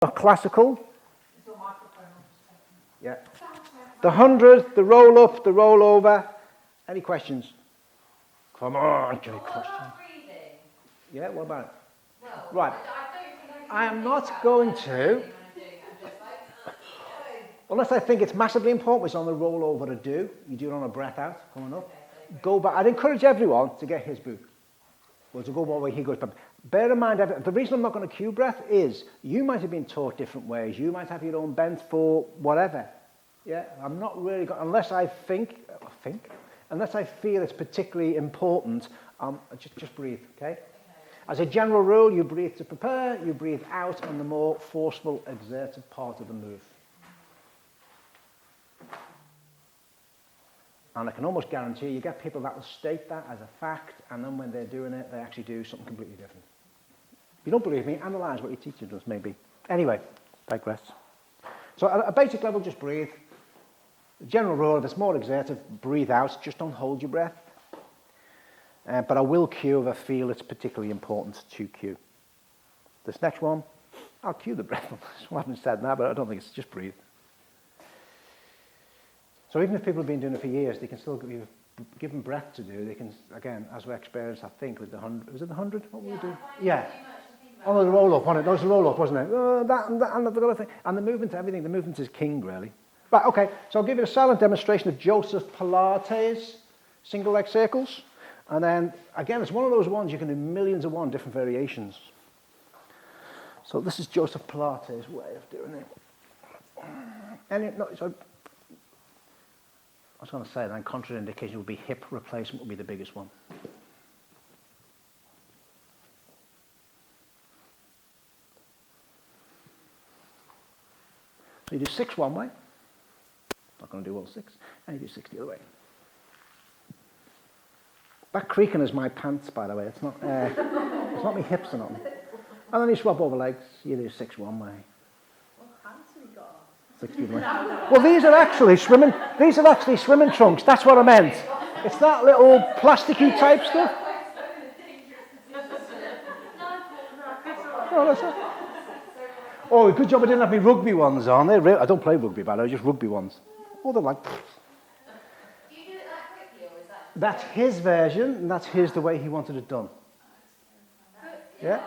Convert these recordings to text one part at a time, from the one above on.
Classical. Yeah. The 100, the roll up, the roll over. Any questions? Come on, Joe. Questions. Yeah, what about it? Well, right. I am not going to, unless I think it's massively important, which is on the roll over to do. You do it on a breath out, coming up. Go back. I'd encourage everyone to get his book. Well, to go one way he goes. But bear in mind, the reason I'm not going to cue breath is you might have been taught different ways. You might have your own bent for whatever. Yeah, I'm not really going, unless I unless I feel it's particularly important, just breathe, okay? As a general rule, you breathe to prepare, you breathe out on the more forceful, exerted part of the move. And I can almost guarantee you get people that will state that as a fact, and then when they're doing it, they actually do something completely different. If you don't believe me, analyse what your teacher does, maybe. Anyway, digress. So at a basic level, just breathe. The general rule, if it's more exerted, breathe out. Just don't hold your breath. But I will cue if I feel it's particularly important to cue. This next one, I'll cue the breath. I haven't said that, but I don't think it's just breathe. So even if people have been doing it for years, they can still give them breath to do. They can, again, as we experienced, I think, with the 100. Was it the 100? What were we doing? Yeah. Oh, the roll-up, wasn't it? That was the roll-up, wasn't it? That and the other thing. And the movement, everything. The movement is king, really. Right, okay. So I'll give you a silent demonstration of Joseph Pilates single leg circles. And then, again, it's one of those ones you can do millions of different variations. So this is Joseph Pilates' way of doing it. I was going to say then contraindication would be hip replacement would be the biggest one. So you do 6 one way. Not going to do all 6. And you do 6 the other way. That creaking is my pants, by the way. It's not my hips or nothing. And then you swap over legs. You do 6 one way. 16 way. Well, these are actually swimming trunks. That's what I meant. It's that little plasticky type stuff. Oh, that's it. Oh, good job I didn't have my rugby ones on. I don't play rugby, by the way, just rugby ones. Oh, they're like... Do you do it that quickly, or is that... That's his version, and that's the way he wanted it done. Yeah?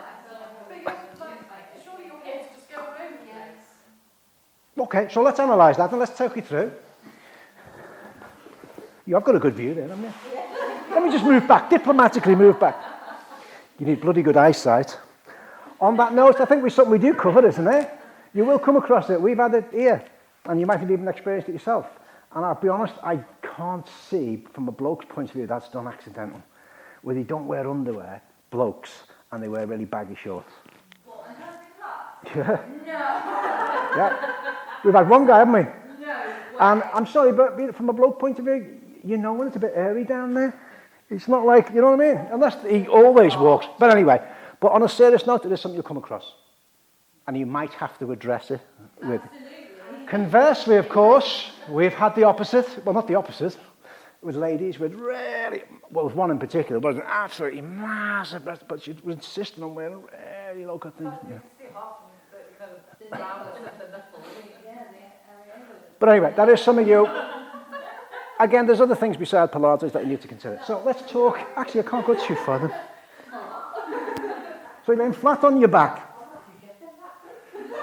Okay, so let's analyse that and let's take you through. You have got a good view there, haven't you? Let me just move back, diplomatically move back. You need bloody good eyesight. On that note, I think it's something we do cover, isn't it? You will come across it. We've had it here, and you might have even experienced it yourself. And I'll be honest, I can't see, from a bloke's point of view, that's done accidental. Where they don't wear underwear, blokes, and they wear really baggy shorts. What, and Yeah. No. Yeah. We've had one guy, haven't we? No. And I'm sorry, but from a bloke point of view, you know when it's a bit airy down there. It's not like, you know what I mean? Unless he always walks. But anyway, but on a serious note, it is something you'll come across. And you might have to address it with. Absolutely. Conversely, of course, we've had the opposite. Well, not the opposite. With ladies with really, well, with one in particular, but an absolutely massive breast, but she was insisting on wearing really low cut things. Yeah. But anyway, that is something you... Again, there's other things besides Pilates that you need to consider. So let's talk... Actually, I can't go too far then. So you're laying flat on your back.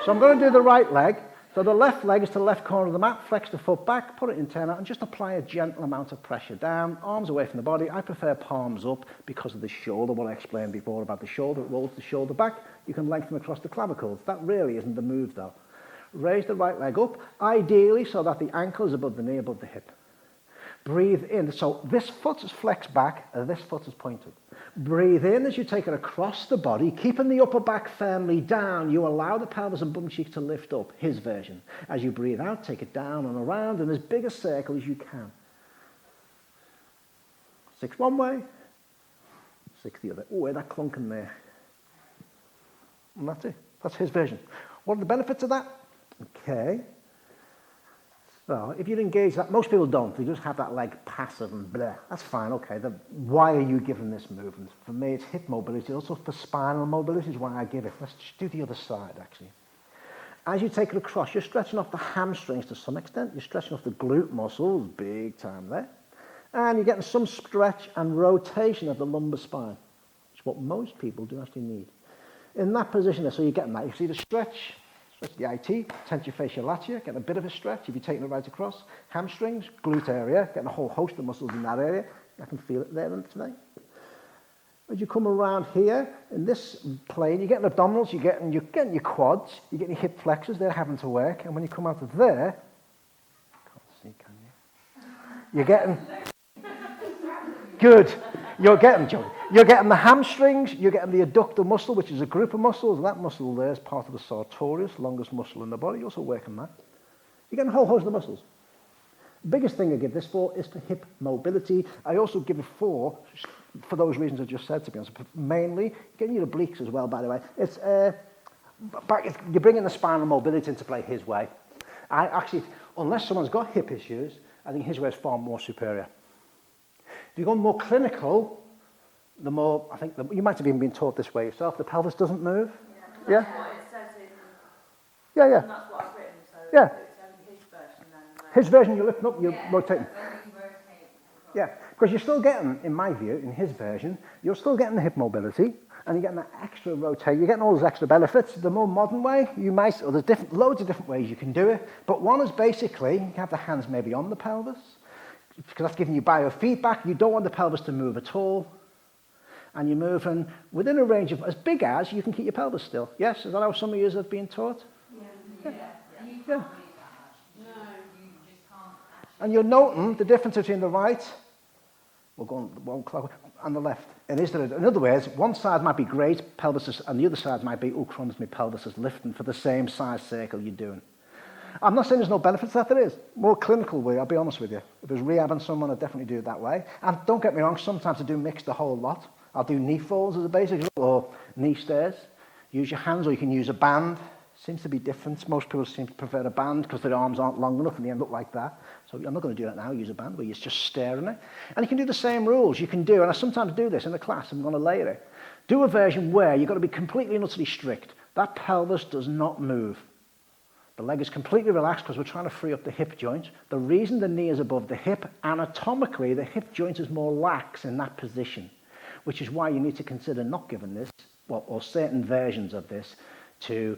So I'm going to do the right leg. So the left leg is to the left corner of the mat. Flex the foot back, put it in turn out, and just apply a gentle amount of pressure down. Arms away from the body. I prefer palms up because of the shoulder, what I explained before about the shoulder. It rolls the shoulder back. You can lengthen across the clavicles. That really isn't the move, though. Raise the right leg up, ideally so that the ankle is above the knee, above the hip. Breathe in. So this foot is flexed back, and this foot is pointed. Breathe in as you take it across the body, keeping the upper back firmly down. You allow the pelvis and bum cheek to lift up, his version. As you breathe out, take it down and around in as big a circle as you can. 6 one way, 6 the other. Oh, that clunk in there. And that's it. That's his version. What are the benefits of that? Okay. So if you engage that, most people don't. They just have that leg passive and blah. That's fine, okay. Why are you giving this movement? For me, it's hip mobility. Also for spinal mobility is why I give it. Let's just do the other side, actually. As you take it across, you're stretching off the hamstrings to some extent. You're stretching off the glute muscles, big time there. And you're getting some stretch and rotation of the lumbar spine. It's what most people do actually need. In that position there, so you're getting that. You see the stretch the IT, tension fascia latium, getting a bit of a stretch if you're taking it right across. Hamstrings, glute area, getting a whole host of muscles in that area. I can feel it there today. As you come around here, in this plane, you're getting abdominals, you're getting your quads, you're getting your hip flexors, they're having to work. And when you come out of there, can't see, can you? You're getting, good, you're getting the hamstrings, you're getting the adductor muscle, which is a group of muscles. That muscle there is part of the sartorius, longest muscle in the body. You're also working that. You're getting a whole host of muscles. The biggest thing I give this for is for hip mobility. I also give it for those reasons I just said, to be honest. But mainly, getting your obliques as well, by the way. It's you're bringing the spinal mobility into play his way. I actually, unless someone's got hip issues, I think his way is far more superior. If you go more clinical, the more, I think, you might have even been taught this way yourself, the pelvis doesn't move. Yeah? Yeah? That's what it says in, Yeah. and that's what I've written, so Yeah. it's only his version then. His version, you're lifting up, you're rotating. When you rotate. Yeah, because you're still getting, in my view, in his version, you're still getting the hip mobility, and you're getting that extra rotate. You're getting all those extra benefits. The more modern way, you might, or there's loads of different ways you can do it, but one is basically, you can have the hands maybe on the pelvis, because that's giving you biofeedback. You don't want the pelvis to move at all, and you're moving within a range of as big as you can keep your pelvis still. Yes, is that how some of you have been taught? Yeah. You can't Yeah. move that much. No. You just can't actually. And you're noting the difference between the right, we'll go on one clock, and the left. And in other words, one side might be great, pelvis is, and the other side might be, oh crumbs, my pelvis is lifting for the same size circle you're doing. I'm not saying there's no benefits, that there is. More clinical way, I'll be honest with you. If there's rehabbing someone, I'd definitely do it that way. And don't get me wrong, sometimes I do mix the whole lot. I'll do knee folds as a basic, or knee stairs. Use your hands, or you can use a band. Seems to be different. Most people seem to prefer a band because their arms aren't long enough and they end up like that. So I'm not going to do that now, use a band where you're just staring at it. And you can do the same rules. You can do, and I sometimes do this in the class, I'm going to layer it. Do a version where you've got to be completely and utterly strict. That pelvis does not move. The leg is completely relaxed because we're trying to free up the hip joint. The reason the knee is above the hip, anatomically, the hip joint is more lax in that position, which is why you need to consider not giving this, or certain versions of this, to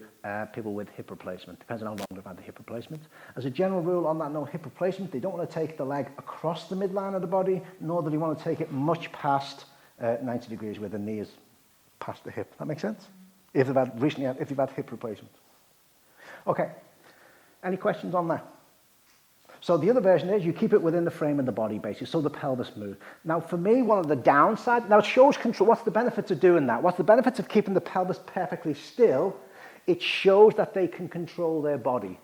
people with hip replacement. Depends on how long they've had the hip replacement. As a general rule on that no hip replacement, they don't want to take the leg across the midline of the body, nor do they want to take it much past 90 degrees where the knee is past the hip. That makes sense? If you've had hip replacement. Okay. Any questions on that? So the other version is you keep it within the frame of the body, basically, so the pelvis moves. Now, for me, one of the downsides, now it shows control. What's the benefits of doing that? What's the benefits of keeping the pelvis perfectly still? It shows that they can control their body.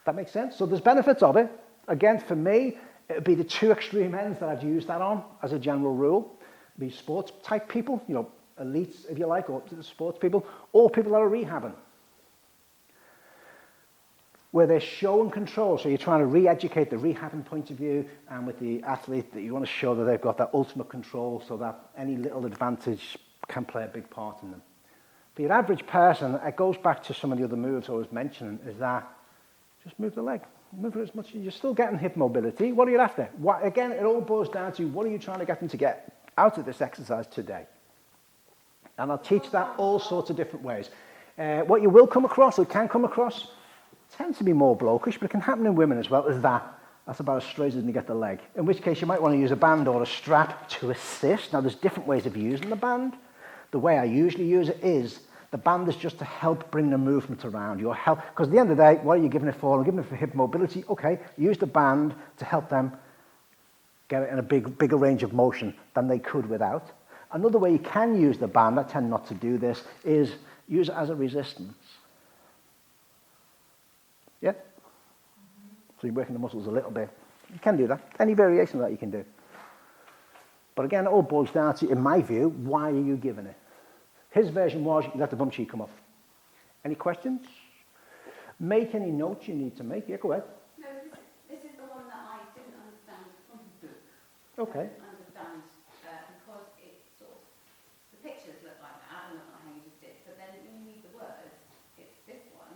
That makes sense? So there's benefits of it. Again, for me, it would be the two extreme ends that I'd use that on as a general rule. It'd be sports type people, you know, elites, if you like, or sports people, or people that are rehabbing, where they're show and control. So you're trying to re-educate the rehabbing point of view, and with the athlete, that you want to show that they've got that ultimate control so that any little advantage can play a big part in them. For your average person, it goes back to some of the other moves I was mentioning, is that just move the leg. Move it as much as you're still getting hip mobility. What are you after? Again, it all boils down to what are you trying to get them to get out of this exercise today? And I'll teach that all sorts of different ways. What you will come across, or can come across, tends to be more blokish, but it can happen in women as well, is that's about as straight as you get the leg. In which case you might want to use a band or a strap to assist. Now there's different ways of using the band. The way I usually use it is, the band is just to help bring the movement around. Because at the end of the day, what are you giving it for? I'm giving it for hip mobility. Okay, use the band to help them get it in a bigger range of motion than they could without. Another way you can use the band, I tend not to do this, is use it as a resistance. Yeah? So you're working the muscles a little bit. You can do that. Any variation of that you can do. But again, it all boils down to, in my view, why are you giving it? His version was, you let the bum cheek come off. Any questions? Make any notes you need to make. Yeah, go ahead. No, this is the one that I didn't understand from the book. Okay. I didn't understand because it sort of, the pictures look like that, and look like how you just did, but then when you read the words, it's this one,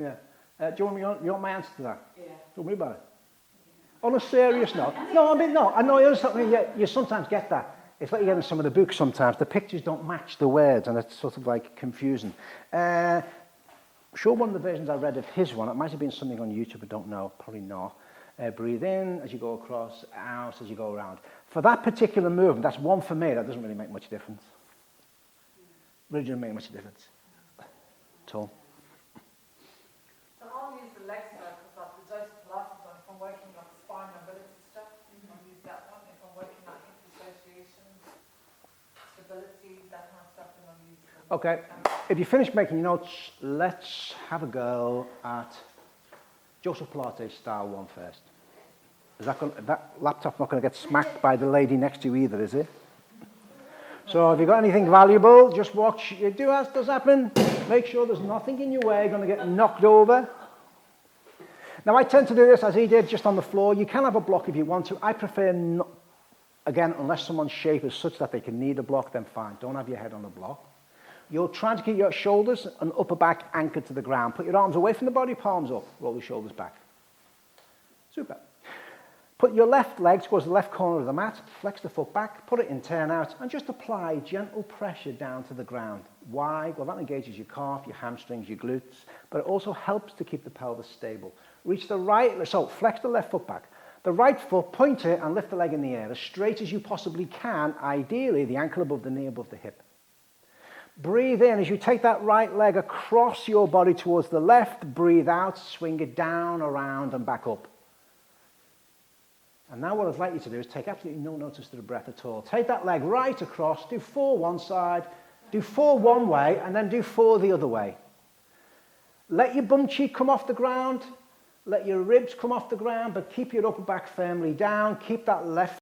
Yeah. Do you want my answer to that? Yeah. Don't worry about it. On a serious note, no, I mean, no, I know you understand, you sometimes get that. It's like you get in some of the books sometimes, the pictures don't match the words and it's sort of like confusing. Sure, one of the versions I read of his one, it might have been something on YouTube, I don't know, probably not. Breathe in as you go across, out as you go around. For that particular movement, that's one for me, that doesn't really make much difference. Really doesn't make much difference at all. So I'll use the legs now because like the Joseph Pilates one, if I'm working like spine mobility stuff, I'll use that one. If I'm working like hip association, stability, that kind of stuff, then I'll use the Okay, if you finish making your notes, let's have a go at Joseph Pilates style one first. That laptop's not going to get smacked by the lady next to you either, is it? So if you've got anything valuable, just watch. It does happen. Make sure there's nothing in your way going to get knocked over. Now I tend to do this as he did, just on the floor. You can have a block if you want to. I prefer not, again, unless someone's shape is such that they can need a block, then fine. Don't have your head on the block. You're trying to keep your shoulders and upper back anchored to the ground. Put your arms away from the body, palms up. Roll your shoulders back. Super. Put your left leg towards the left corner of the mat, flex the foot back, put it in, turn out, and just apply gentle pressure down to the ground. Why? Well, that engages your calf, your hamstrings, your glutes, but it also helps to keep the pelvis stable. Reach the right, so flex the left foot back. The right foot, point it and lift the leg in the air as straight as you possibly can, ideally the ankle above the knee, above the hip. Breathe in as you take that right leg across your body towards the left, breathe out, swing it down, around and back up. And now what I'd like you to do is take absolutely no notice to the breath at all. Take that leg right across, do 4 one side, do 4 one way, and then do 4 the other way. Let your bum cheek come off the ground, let your ribs come off the ground, but keep your upper back firmly down, keep that left